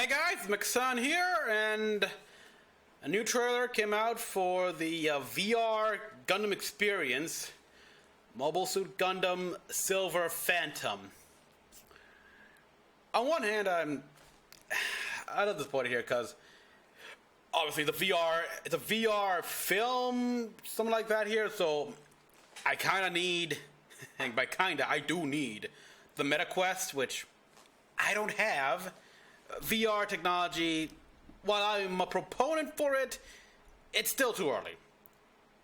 Hey guys, Mecha-san here, and a new trailer came out for the VR Gundam experience, Mobile Suit Gundam Silver Phantom. On one hand, I'm disappointed here because obviously it's a VR film, something like that here, so I kind of need, and by kinda, I do need the MetaQuest, which I don't have. VR technology, while I'm a proponent for it, it's still too early.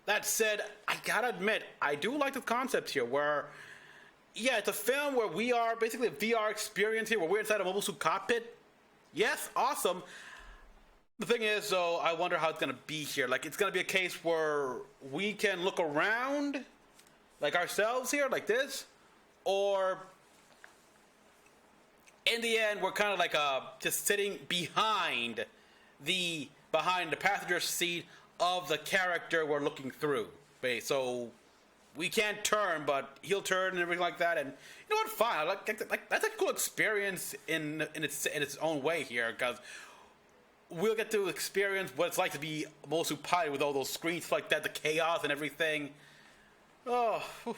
That said, I gotta admit, I do like the concept here where, yeah, it's a film where we are basically a VR experience here where we're inside a mobile suit cockpit. Yes, awesome. The thing is, though, I wonder how it's gonna be here. Like, it's gonna be a case where we can look around like ourselves here, like this, or in the end, we're kind of like just sitting behind the passenger seat of the character we're looking through. So we can't turn, but he'll turn and everything like that. And you know what? Fine. Like that's a cool experience in its own way here, because we'll get to experience what it's like to be mostly pilot with all those screens like that, the chaos and everything. Oh, whew.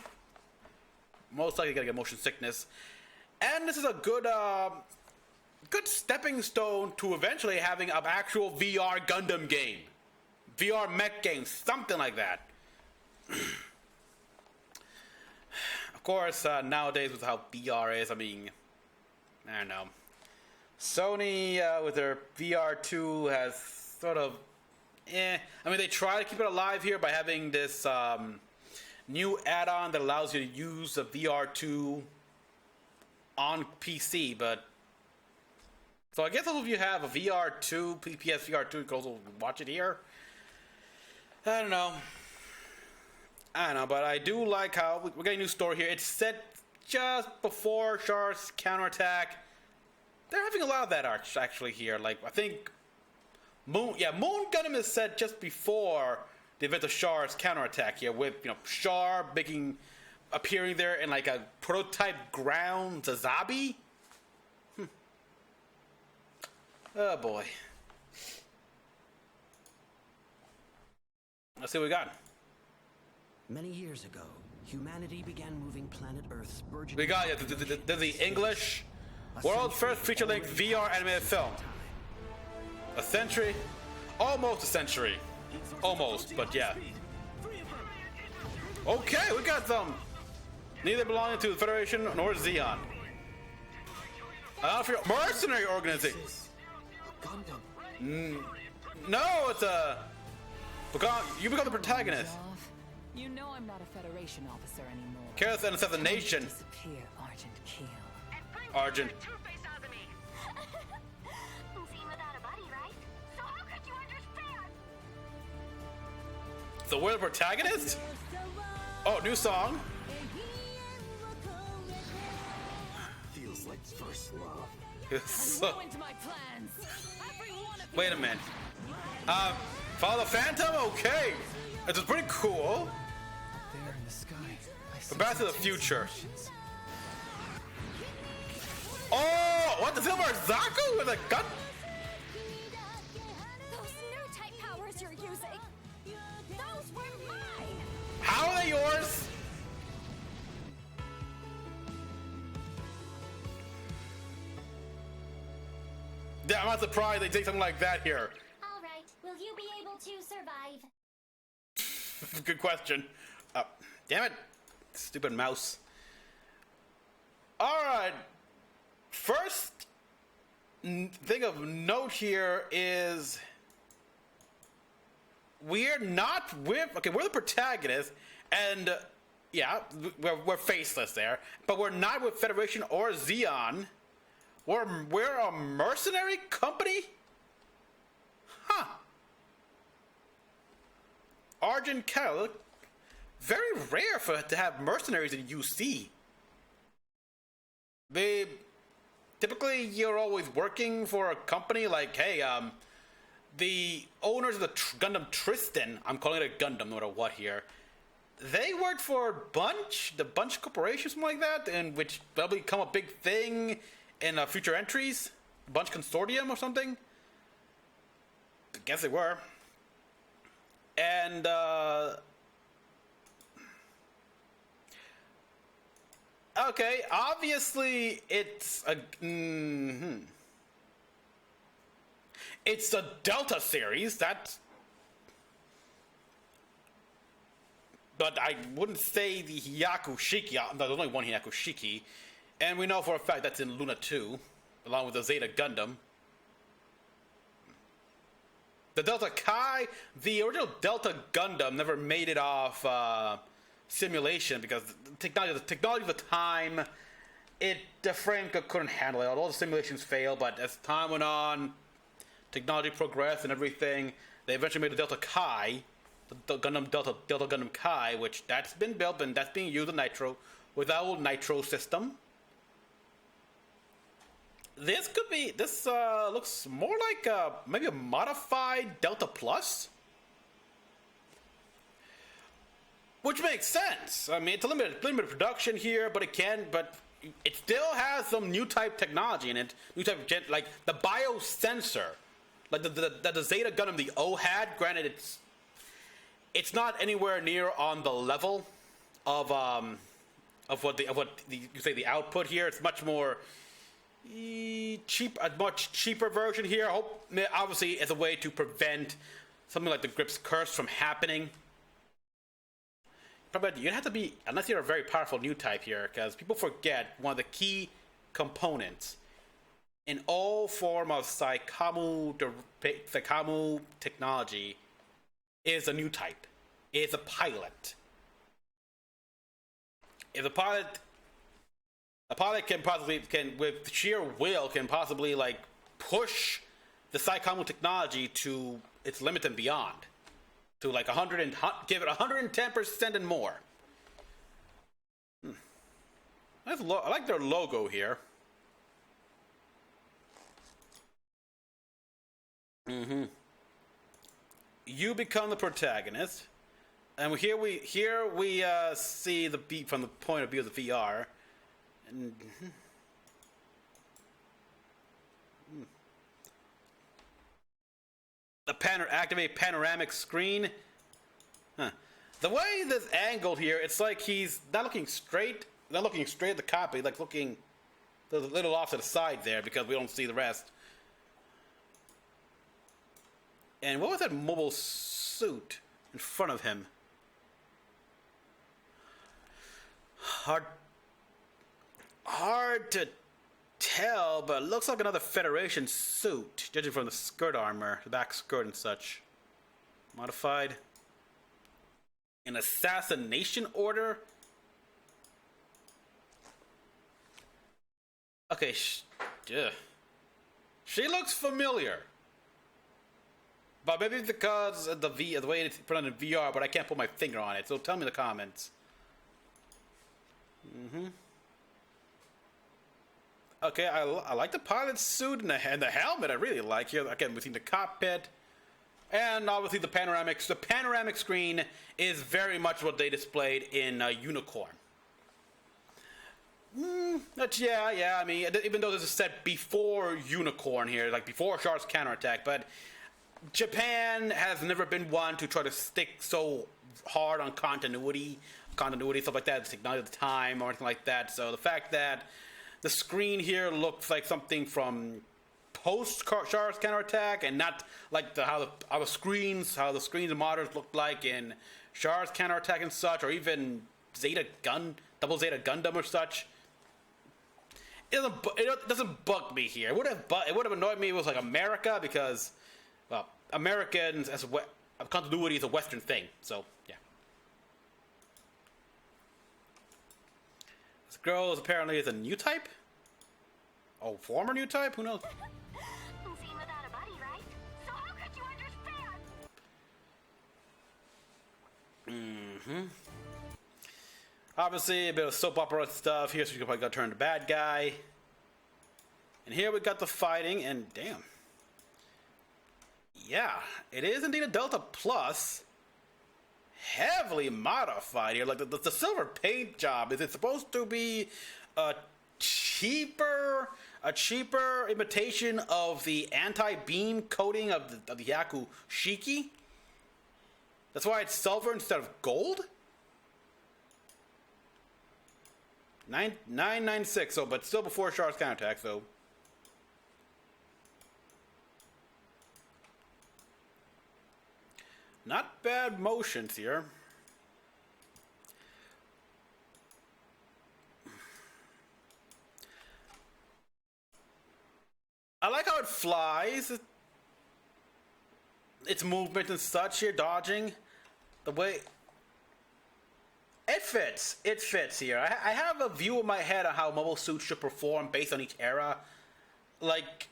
Most likely gonna get motion sickness. And this is a good stepping stone to eventually having an actual VR Gundam game. VR mech game, something like that. Of course, nowadays with how VR is, I mean, I don't know. Sony, with their VR2 has sort of, I mean, they try to keep it alive here by having this new add-on that allows you to use the VR2 on PC, but so I guess if you have a VR2, PS VR2, you can also watch it here. I don't know, but I do like how we're getting a new story here. It's set just before Char's counterattack. They're having a lot of that actually here. Like, I think Moon Gundam is set just before the event of Char's counterattack here, with Char appearing there in like a prototype ground Zazabi. Oh boy. Let's see what we got. Many years ago, humanity began moving planet Earth's burgeoning. We got the English world's first feature-length VR animated film. Almost a century. Almost, but yeah. Okay, we got some. Neither belonging to the Federation nor Zeon. Mercenary organization. No, it's a. You become the protagonist. You know I'm not a Federation officer anymore. Careless and assassination. Disappear, Argent Keel. Argent. So we're the protagonist? Oh, new song. Feels like first love. Wait a minute. Follow the Phantom? Okay. It's pretty cool. There in the sky. But back to the future. Oh, what? The Silver Zaku with a gun? Those new type powers you're using, those were mine. How are they yours? Yeah, I'm not surprised they take something like that here. All right, will you be able to survive? Good question. Damn it. Stupid mouse. Alright. First thing of note here is we're not with... Okay, we're the protagonist, and yeah, we're faceless there, but we're not with Federation or Zeon. We're a mercenary company? Huh. Argent Keel. Very rare to have mercenaries in UC. Typically you're always working for a company like, hey, the owners of the Gundam Tristan, I'm calling it a Gundam no matter what here, they worked for the Bunch Corporation, something like that, and which will become a big thing in future entries. bunch consortium or something. I guess they were. And okay, obviously it's a it's the Delta series. That's, but I wouldn't say the Hyakushiki. There's only one Hyakushiki, and we know for a fact that's in Luna 2, along with the Zeta Gundam. The Delta Kai, the original Delta Gundam never made it off simulation because the technology of the time, the frame couldn't handle it. All the simulations failed, but as time went on, technology progressed and everything, they eventually made the Delta Kai, the Delta Gundam Kai, which that's been built and that's being used in Nitro with our old Nitro system. This looks more like maybe a modified Delta Plus, which makes sense. I mean, it's a limited production here, but it still has some new type technology in it. New type of like the biosensor, like the Zeta Gundam the O had. Granted, it's not anywhere near on the level of what you say the output here. It's much more a much cheaper version here. Obviously, as a way to prevent something like the Grip's Curse from happening. But you'd have to be, unless you're a very powerful new type here, because people forget one of the key components in all form of Saikamu technology is a new type. It's a pilot. If a pilot can with sheer will can possibly like push the Saikamu technology to its limit and beyond, to like give it 110% and more. I like their logo here. You become the protagonist, and here we see the beat from the point of view of the VR. And the activate panoramic screen. The way this angled here, it's like he's not looking straight at the copy, like looking a little off to the side there because we don't see the rest. And what was that mobile suit in front of him? Hard to tell, but it looks like another Federation suit, judging from the skirt armor, the back skirt and such. Modified. An assassination order? Okay, she looks familiar. But maybe it's because of the way it's put on in VR, but I can't put my finger on it, so tell me in the comments. Okay, I like the pilot suit and the helmet. I really like here. Again, we've seen the cockpit, and obviously the panoramic screen is very much what they displayed in Unicorn. Yeah. I mean, even though this is set before Unicorn here, like before Char's counterattack, but Japan has never been one to try to stick so hard on continuity, stuff like that, technology at the time or anything like that. So the fact that the screen here looks like something from post Char's counterattack, and not like how the screens and monitors looked like in Char's counterattack and such, or even Double Zeta Gundam or such. It doesn't bug me here. It would have annoyed me if it was like America, because, well, Americans as continuity is a Western thing. So yeah. This girl apparently is a new type. Oh, former new type? Who knows? Seen without a buddy, right? So how could you understand? Obviously, a bit of soap opera stuff here, so you can probably go turn the bad guy. And here we got the fighting, and damn. Yeah, it is indeed a Delta Plus. Heavily modified here. Like the silver paint job, is it supposed to be a cheaper a cheaper imitation of the anti-beam coating of the Yaku Shiki. That's why it's silver instead of gold. 996. So, but still before Char's counterattack. So. Not bad motions here. I like how it flies. Its movement and such here, dodging. The way... It fits. It fits here. I have a view in my head of how mobile suits should perform based on each era. Like,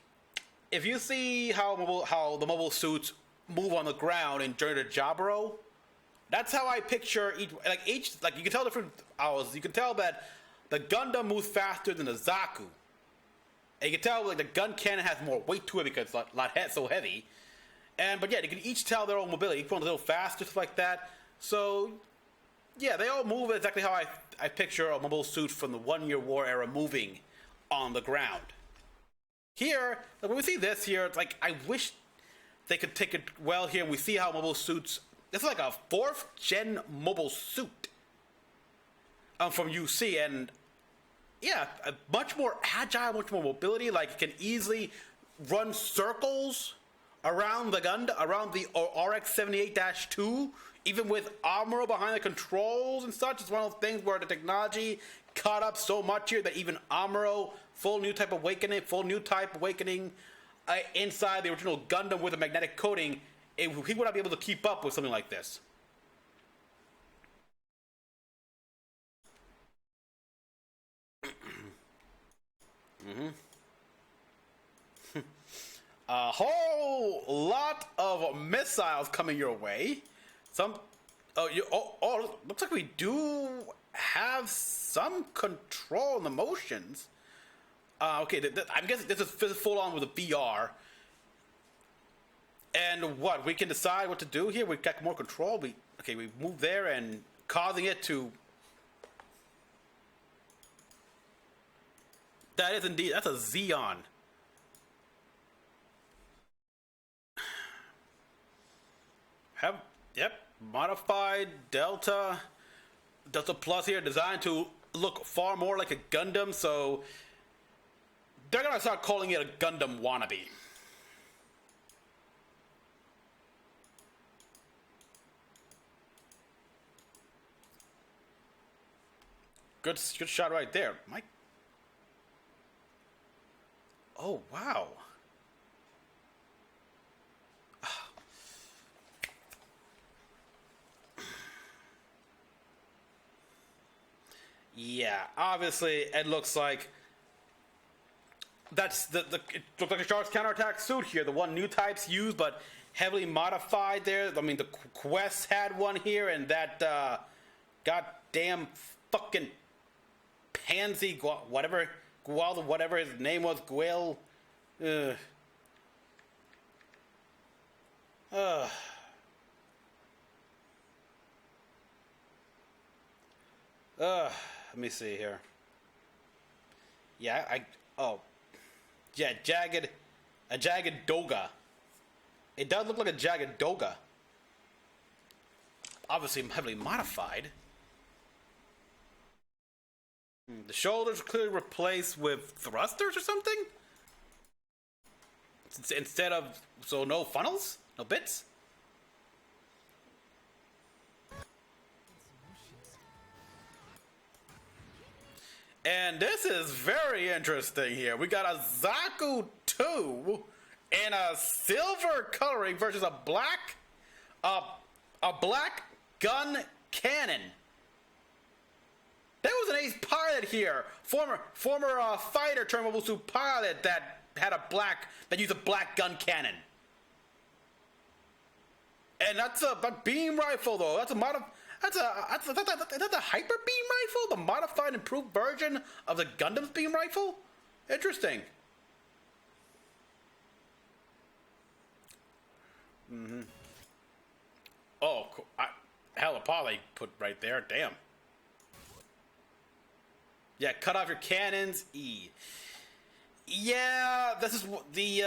if you see how the mobile suits move on the ground in Journey to Jaburo, that's how I picture each. Like you can tell different hours. You can tell that the Gundam moves faster than the Zaku. And you can tell like the gun cannon has more weight to it because it's so heavy. But yeah, they can each tell their own mobility. Each one's a little faster, stuff like that. So yeah, they all move exactly how I picture a mobile suit from the 1 Year War era moving on the ground. Here, like when we see this here, it's like I wish they could take it well here, and we see how mobile suits. It's like a 4th gen mobile suit from UC, and yeah, much more agile, much more mobility. Like it can easily run circles around the gun, around the RX-78-2, even with Amuro behind the controls and such. It's one of those things where the technology caught up so much here that even Amuro, full new type awakening inside the original Gundam with a magnetic coating, he would not be able to keep up with something like this. A whole lot of missiles coming your way. Looks like we do have some control in the motions. Okay, I'm guessing this is full on with the VR. And what, we can decide what to do here? We've got more control. We move there and causing it to... That is indeed, that's a Xeon. Yep, modified Delta Plus here, designed to look far more like a Gundam, so they're gonna start calling it a Gundam wannabe. Good shot right there, Mike. Oh wow. Yeah, obviously it looks like that's it looks like a Char's counterattack suit here. The one new types used, but heavily modified there. I mean, the Quest had one here, and that goddamn fucking pansy whatever his name was, Guel. Let me see here. Yeah, a jagged Doga. It does look like a jagged Doga. Obviously heavily modified. The shoulders are clearly replaced with thrusters or something? Instead of, so no funnels? No bits? And this is very interesting here. We got a Zaku 2 in a silver coloring versus a black gun cannon. There was an ace pilot here, former fighter turned mobile suit pilot that used a black gun cannon. And that's a beam rifle though. That's a hyper beam rifle, the modified, improved version of the Gundam's beam rifle. Interesting. Oh, cool. Hell, a poly put right there. Damn. Yeah, cut off your cannons. Yeah, this is the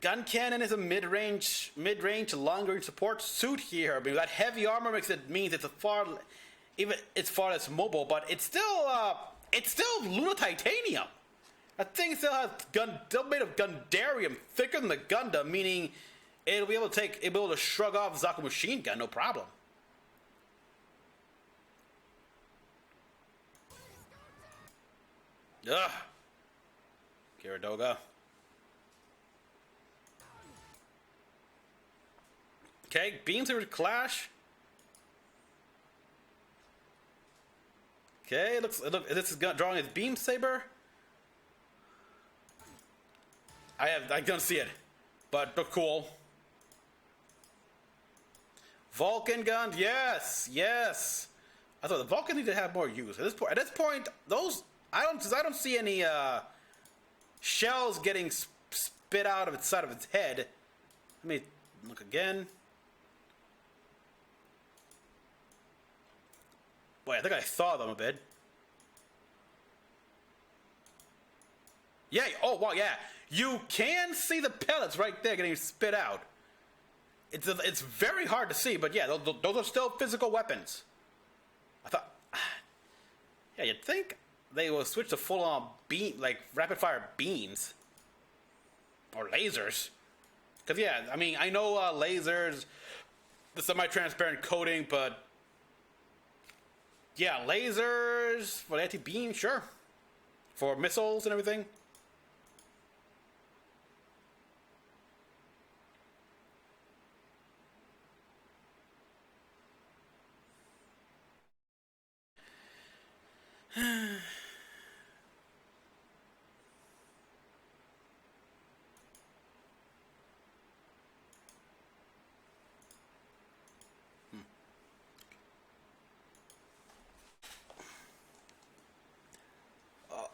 gun cannon is a mid-range to long-range support suit here. I mean, that heavy armor means it's it's far less mobile, but it's still Luna titanium. That thing still has still made of Gundarium, thicker than the Gundam, meaning it'll be able to shrug off Zaku machine gun, no problem. Ugh. Kiridoga. Okay, beam saber clash. Okay, this is drawing his beam saber. I don't see it, but cool. Vulcan guns, yes. I thought the Vulcan need to have more use. At this point, those I don't see any shells getting spit out of its side of its head. Let me look again. Boy, I think I saw them a bit. Yeah. Oh wow. Yeah. You can see the pellets right there getting spit out. It's very hard to see, but yeah, those are still physical weapons. I thought, yeah, you'd think they will switch to full-on beam, like rapid-fire beams or lasers. Because yeah, I mean, I know lasers, the semi-transparent coating, but yeah, lasers for anti-beam, sure, for missiles and everything.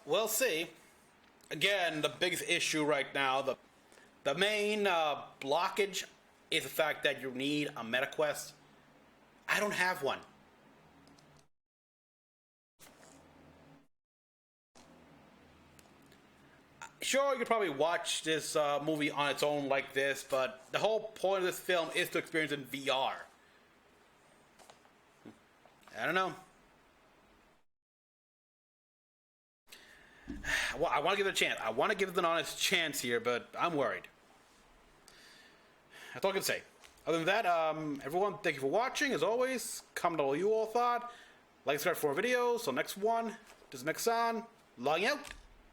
We'll see. Again, the biggest issue right now, the main blockage is the fact that you need a MetaQuest. I don't have one. Sure, you could probably watch this movie on its own like this, but the whole point of this film is to experience it in VR. I don't know. Well, I want to give it a chance. I want to give it an honest chance here, but I'm worried. That's all I can say. Other than that, everyone, thank you for watching. As always, comment on what you all thought. Like and subscribe for more videos. So next one, this is Mecha-san, logging out.